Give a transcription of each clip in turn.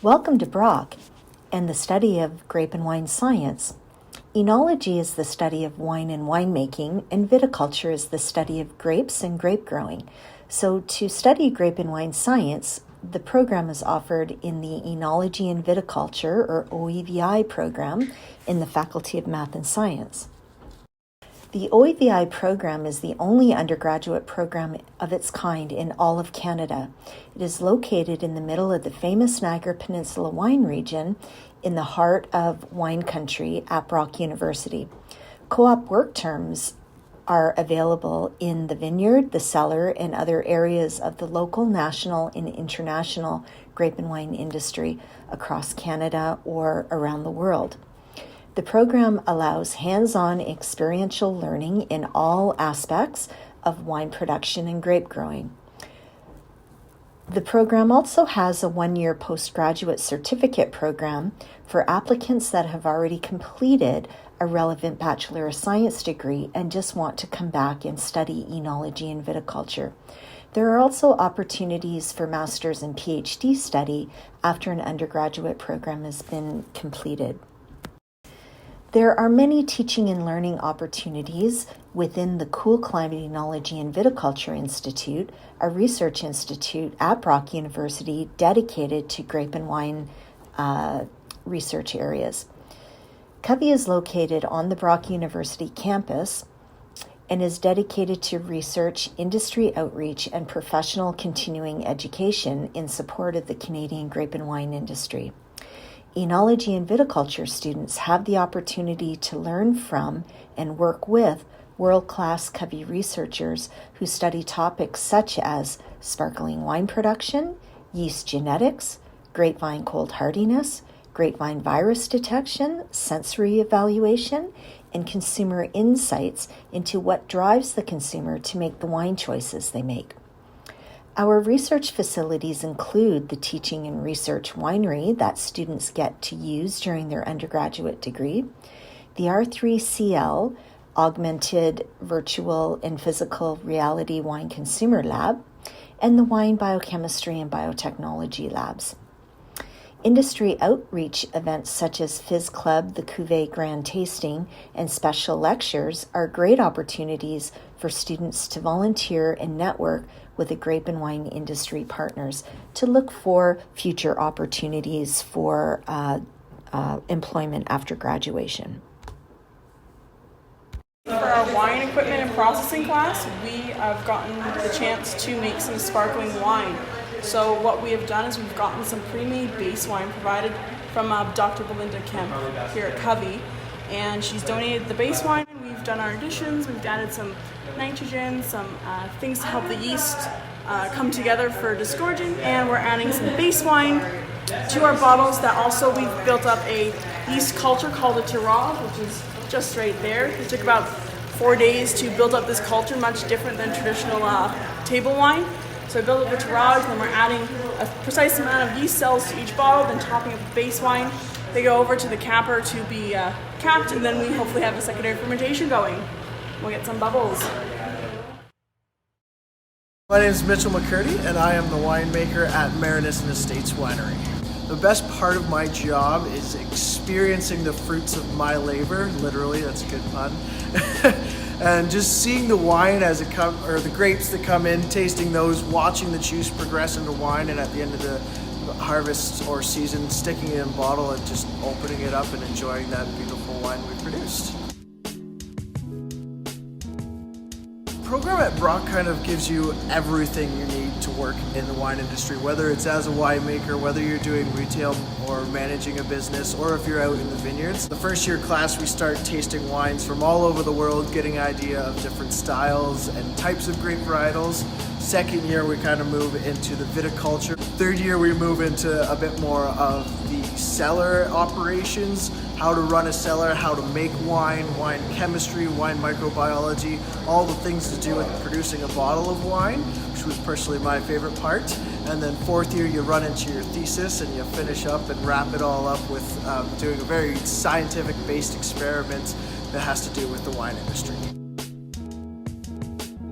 Welcome to Brock and the study of grape and wine science. Oenology is the study of wine and winemaking, and viticulture is the study of grapes and grape growing. So to study grape and wine science, the program is offered in the Oenology and Viticulture, or OEVI program, in the Faculty of Math and Science. The OEVI program is the only undergraduate program of its kind in all of Canada. It is located in the middle of the famous Niagara Peninsula wine region in the heart of wine country at Brock University. Co-op work terms are available in the vineyard, the cellar, and other areas of the local, national, and international grape and wine industry across Canada or around the world. The program allows hands-on experiential learning in all aspects of wine production and grape growing. The program also has a one-year postgraduate certificate program for applicants that have already completed a relevant Bachelor of Science degree and just want to come back and study Oenology and Viticulture. There are also opportunities for master's and PhD study after an undergraduate program has been completed. There are many teaching and learning opportunities within the Cool Climate Oenology and Viticulture Institute, a research institute at Brock University dedicated to grape and wine research areas. Covey is located on the Brock University campus and is dedicated to research, industry outreach, and professional continuing education in support of the Canadian grape and wine industry. Oenology and viticulture students have the opportunity to learn from and work with world-class Covey researchers who study topics such as sparkling wine production, yeast genetics, grapevine cold hardiness, grapevine virus detection, sensory evaluation, and consumer insights into what drives the consumer to make the wine choices they make. Our research facilities include the Teaching and Research Winery that students get to use during their undergraduate degree, the R3CL Augmented Virtual and Physical Reality Wine Consumer Lab, and the Wine Biochemistry and Biotechnology Labs. Industry outreach events such as Fizz Club, the Cuvée Grand Tasting, and special lectures are great opportunities for students to volunteer and network with the grape and wine industry partners to look for future opportunities for employment after graduation. For our wine equipment and processing class, we have gotten the chance to make some sparkling wine. So what we have done is we've gotten some pre-made base wine provided from Dr. Belinda Kemp here at Covey, and she's donated the base wine. We've done our additions, we've added some nitrogen, some things to help the yeast come together for disgorging, and we're adding some base wine to our bottles. That also we've built up a yeast culture called a tirage, which is just right there. It took about 4 days to build up this culture, much different than traditional table wine. So I built up a tirage, and then we're adding a precise amount of yeast cells to each bottle, then topping up with base wine. They go over to the capper to be capped, and then we hopefully have a secondary fermentation going. We'll get some bubbles. My name is Mitchell McCurdy, and I am the winemaker at Marinus and Estates Winery. The best part of my job is experiencing the fruits of my labor, literally, that's a good pun, and just seeing the wine as it comes, or the grapes that come in, tasting those, watching the juice progress into wine, and at the end of the harvest or season, sticking it in a bottle and just opening it up and enjoying that beautiful wine we produced. The program at Brock kind of gives you everything you need to work in the wine industry, whether it's as a winemaker, whether you're doing retail or managing a business, or if you're out in the vineyards. The first year class, we start tasting wines from all over the world, getting an idea of different styles and types of grape varietals. Second year, we kind of move into the viticulture. Third year, we move into a bit more of the cellar operations, how to run a cellar, how to make wine, wine chemistry, wine microbiology, all the things to do with producing a bottle of wine, which was personally my favorite part. And then fourth year, you run into your thesis and you finish up and wrap it all up with doing a very scientific-based experiment that has to do with the wine industry.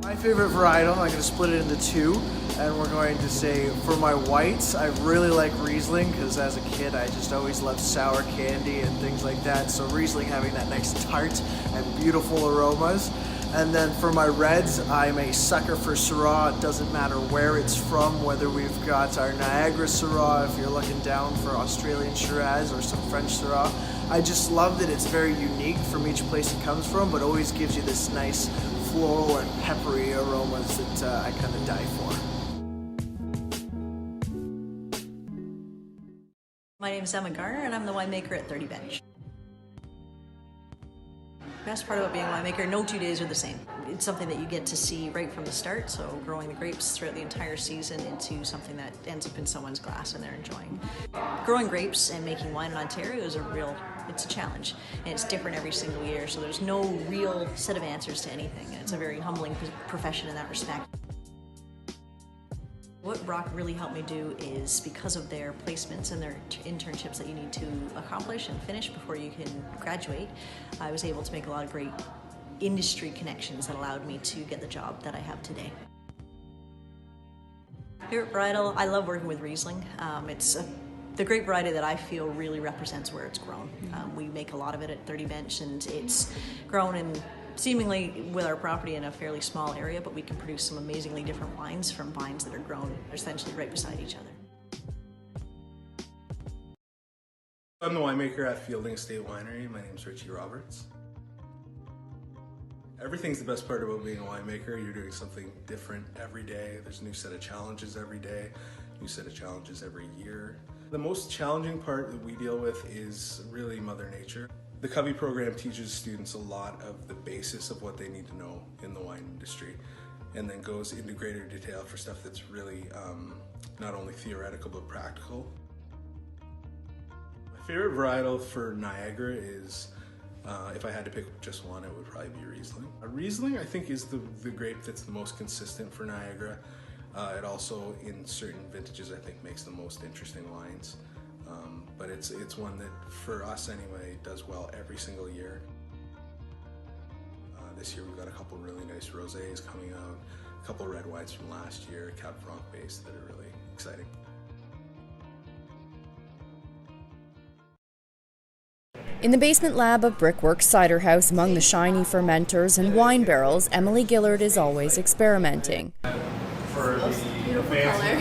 My favorite varietal, I'm going to split it into two, and we're going to say for my whites, I really like Riesling because as a kid I just always loved sour candy and things like that, so Riesling having that nice tart and beautiful aromas. And then for my reds, I'm a sucker for Syrah. It doesn't matter where it's from, whether we've got our Niagara Syrah, if you're looking down for Australian Shiraz, or some French Syrah. I just love that it's very unique from each place it comes from, but always gives you this nice floral and peppery aromas that I kind of die for. My name is Emma Garner, and I'm the winemaker at 30 Bench. Best part about being a winemaker, no 2 days are the same. It's something that you get to see right from the start, so growing the grapes throughout the entire season into something that ends up in someone's glass and they're enjoying. Growing grapes and making wine in Ontario is it's a challenge, and it's different every single year, so there's no real set of answers to anything, and it's a very humbling profession in that respect. What Brock really helped me do is, because of their placements and their internships that you need to accomplish and finish before you can graduate, I was able to make a lot of great industry connections that allowed me to get the job that I have today. Favorite varietal, I love working with Riesling. It's the grape variety that I feel really represents where it's grown. We make a lot of it at 30 Bench, and it's grown in seemingly with our property in a fairly small area, but we can produce some amazingly different wines from vines that are grown essentially right beside each other. I'm the winemaker at Fielding Estate Winery. My name's Richie Roberts. Everything's the best part about being a winemaker. You're doing something different every day. There's a new set of challenges every day, new set of challenges every year. The most challenging part that we deal with is really Mother Nature. The Covey program teaches students a lot of the basis of what they need to know in the wine industry, and then goes into greater detail for stuff that's really not only theoretical but practical. My favorite varietal for Niagara is, if I had to pick just one, it would probably be Riesling. Riesling, I think, is the grape that's the most consistent for Niagara. It also, in certain vintages, I think makes the most interesting wines. But it's one that, for us anyway, does well every single year. This year we've got a couple really nice rosés coming out, a couple red wines from last year, Cab Franc based, that are really exciting. In the basement lab of Brickworks Cider House, among the shiny fermenters and wine barrels, Emily Gillard is always experimenting.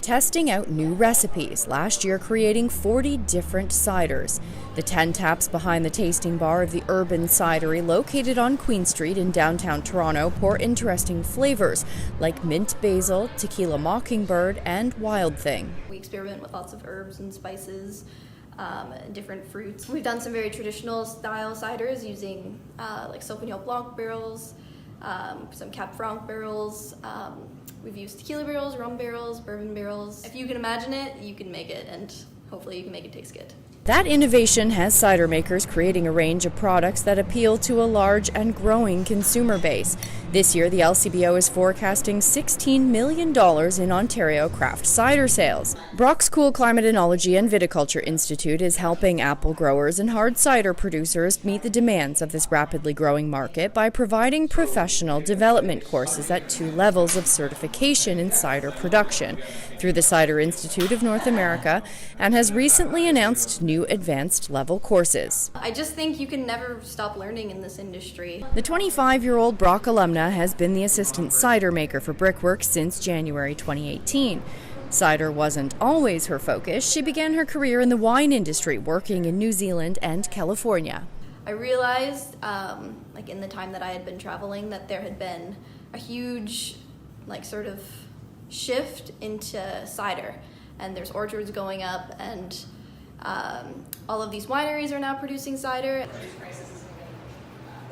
Testing out new recipes, last year creating 40 different ciders. The 10 taps behind the tasting bar of the Urban Cidery, located on Queen Street in downtown Toronto, pour interesting flavors like mint basil, tequila mockingbird, and wild thing. We experiment with lots of herbs and spices, different fruits. We've done some very traditional style ciders using like Sauvignon Blanc barrels, some Cab Franc barrels. We've used tequila barrels, rum barrels, bourbon barrels. If you can imagine it, you can make it, and hopefully you can make it taste good. That innovation has cider makers creating a range of products that appeal to a large and growing consumer base. This year, the LCBO is forecasting $16 million in Ontario craft cider sales. Brock School Climate Oenology and Viticulture Institute is helping apple growers and hard cider producers meet the demands of this rapidly growing market by providing professional development courses at 2 levels of certification in cider production through the Cider Institute of North America, and has recently announced new advanced level courses. I just think you can never stop learning in this industry. The 25-year-old Brock alumna has been the assistant cider maker for Brickworks since January 2018. Cider wasn't always her focus. She began her career in the wine industry, working in New Zealand and California. I realized, like in the time that I had been traveling, that there had been a huge, sort of shift into cider, and there's orchards going up, and all of these wineries are now producing cider.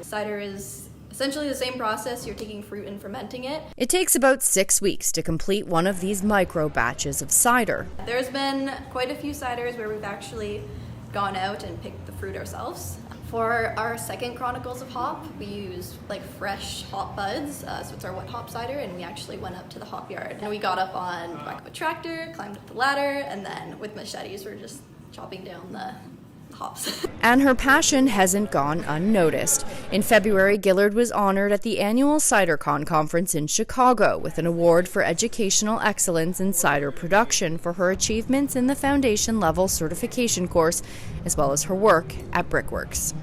Cider is essentially the same process. You're taking fruit and fermenting it. It takes about 6 weeks to complete one of these micro batches of cider. There's been quite a few ciders where we've actually gone out and picked the fruit ourselves. For our second Chronicles of Hop, we used fresh hop buds, so it's our wet hop cider, and we actually went up to the hop yard. And we got up on the back of a tractor, climbed up the ladder, and then with machetes we're just chopping down hops. And her passion hasn't gone unnoticed. In February, Gillard was honored at the annual CiderCon conference in Chicago with an award for educational excellence in cider production for her achievements in the foundation level certification course, as well as her work at Brickworks.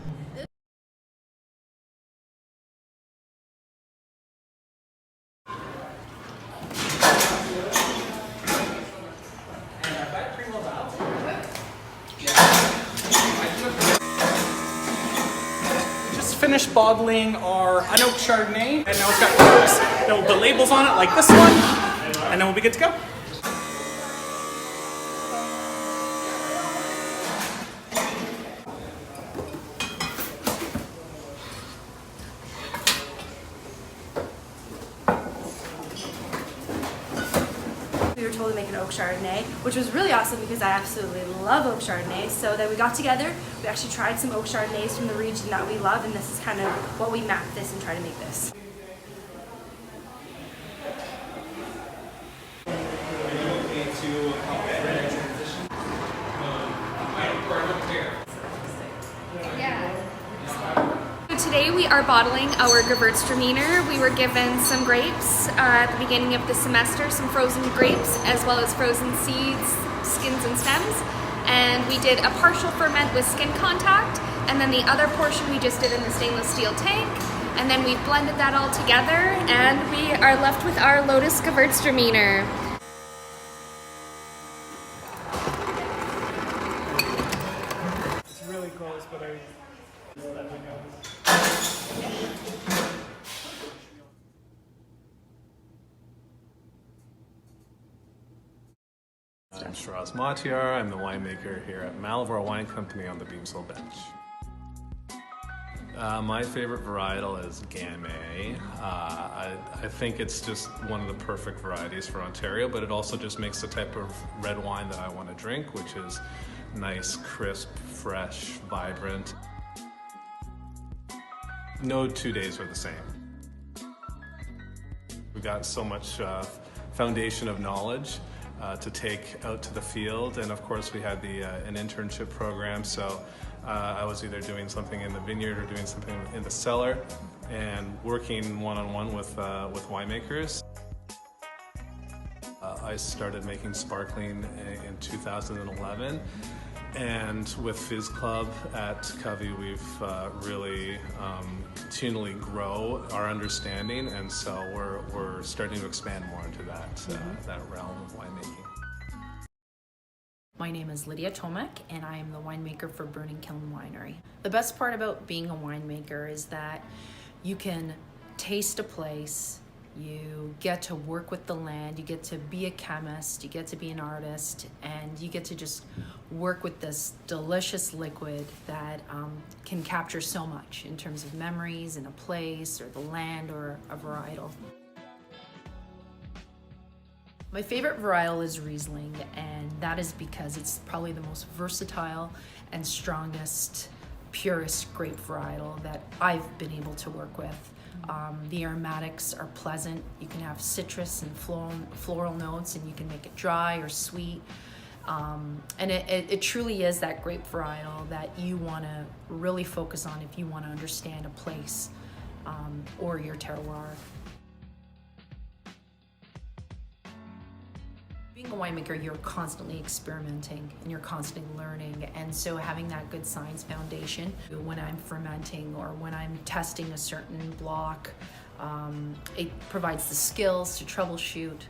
Finished bottling our unoaked Chardonnay, and now it's got corks that will put labels on it like this one, and then we'll be good to go. We were told to make an oak Chardonnay, which was really awesome because I absolutely love oak Chardonnay. So then we got together, we actually tried some oak Chardonnays from the region that we love, and this is kind of what we mapped this and try to make this. Today we are bottling our Gewürztraminer. We were given some grapes at the beginning of the semester, some frozen grapes as well as frozen seeds, skins and stems. And we did a partial ferment with skin contact, and then the other portion we just did in the stainless steel tank. And then we blended that all together and we are left with our Lotus Gewürztraminer. It's really close, but I just let me know. I'm Shiraz Matyar. I'm the winemaker here at Malavar Wine Company on the Beamsville bench. My favorite varietal is Gamay. I think it's just one of the perfect varieties for Ontario, but it also just makes the type of red wine that I want to drink, which is nice, crisp, fresh, vibrant. No 2 days are the same. We've got so much foundation of knowledge to take out to the field, and of course we had an internship program, so I was either doing something in the vineyard or doing something in the cellar and working one-on-one with winemakers. I started making sparkling in 2011, and with Fizz Club at Covey we've really continually grow our understanding, and so we're starting to expand more into that realm of winemaking. My name is Lydia Tomek, and I am the winemaker for Burning Kiln Winery. The best part about being a winemaker is that you can taste a place, you get to work with the land, you get to be a chemist, you get to be an artist, and you get to just work with this delicious liquid that can capture so much in terms of memories in a place or the land or a varietal. My favorite varietal is Riesling, and that is because it's probably the most versatile and strongest, purest grape varietal that I've been able to work with. The aromatics are pleasant. You can have citrus and floral notes, and you can make it dry or sweet. And it truly is that grape varietal that you want to really focus on if you want to understand a place or your terroir. Being a winemaker, you're constantly experimenting and you're constantly learning, and so having that good science foundation when I'm fermenting or when I'm testing a certain block, it provides the skills to troubleshoot,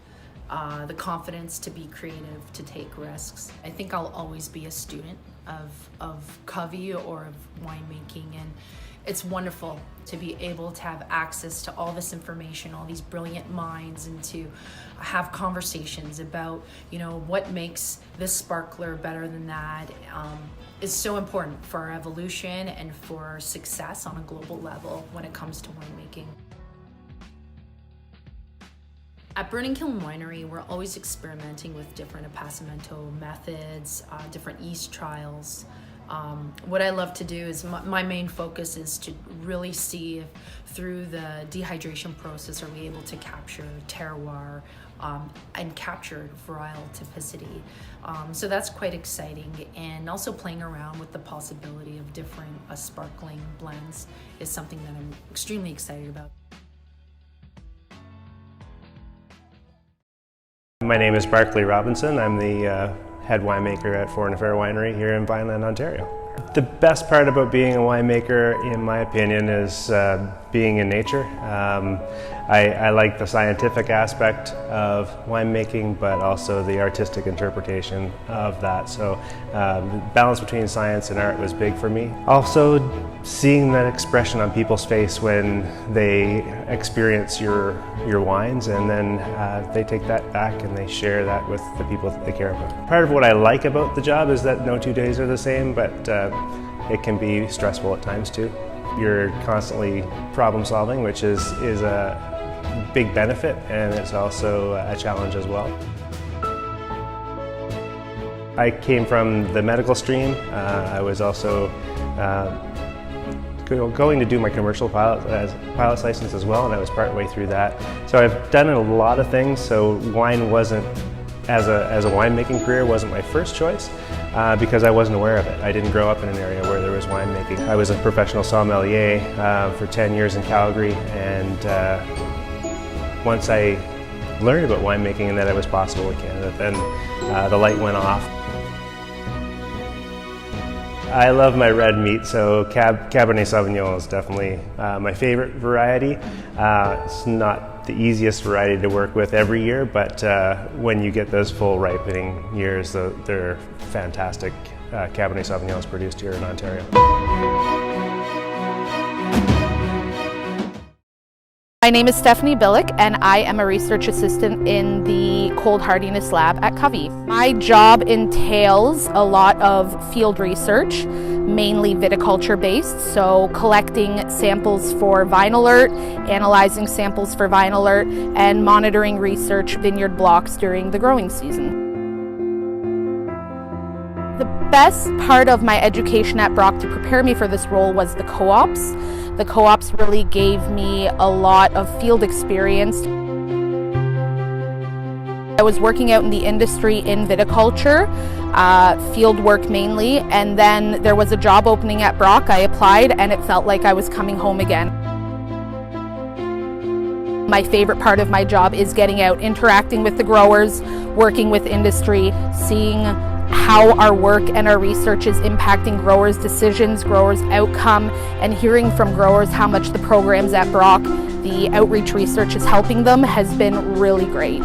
the confidence to be creative, to take risks. I think I'll always be a student of Covey or of winemaking, and it's wonderful to be able to have access to all this information, all these brilliant minds, and to have conversations about, what makes this sparkler better than that. Is so important for our evolution and for our success on a global level when it comes to winemaking. At Burning Kiln Winery, we're always experimenting with different appassimento methods, different yeast trials, What I love to do is my main focus is to really see if through the dehydration process are we able to capture terroir and capture varietal typicity. So that's quite exciting, and also playing around with the possibility of different sparkling blends is something that I'm extremely excited about. My name is Barclay Robinson. I'm the head winemaker at Foreign Affair Winery here in Vineland, Ontario. The best part about being a winemaker, in my opinion, is being in nature. I like the scientific aspect of winemaking, but also the artistic interpretation of that. So the balance between science and art was big for me. Also, seeing that expression on people's face when they experience your wines, and then they take that back and they share that with the people that they care about. Part of what I like about the job is that no 2 days are the same, but it can be stressful at times too. You're constantly problem solving, which is a big benefit, and it's also a challenge as well. I came from the medical stream. I was also going to do my commercial pilot's license as well, and I was partway through that. So I've done a lot of things, so wine wasn't, as a winemaking career, wasn't my first choice because I wasn't aware of it. I didn't grow up in an area where there was winemaking. I was a professional sommelier for 10 years in Calgary, and once I learned about winemaking and that it was possible in Canada, then the light went off. I love my red meat, so Cabernet Sauvignon is definitely my favorite variety. It's not the easiest variety to work with every year, but when you get those full ripening years, they're fantastic Cabernet Sauvignons produced here in Ontario. My name is Stephanie Billick, and I am a research assistant in the cold hardiness lab at Covey. My job entails a lot of field research, mainly viticulture based, so collecting samples for Vinalert, analyzing samples for Vinalert, and monitoring research vineyard blocks during the growing season. The best part of my education at Brock to prepare me for this role was the co-ops. The co-ops really gave me a lot of field experience. I was working out in the industry in viticulture, field work mainly, and then there was a job opening at Brock. I applied and it felt like I was coming home again. My favorite part of my job is getting out, interacting with the growers, working with industry, seeing how our work and our research is impacting growers' decisions, growers' outcome, and hearing from growers how much the programs at Brock, the outreach research is helping them, has been really great.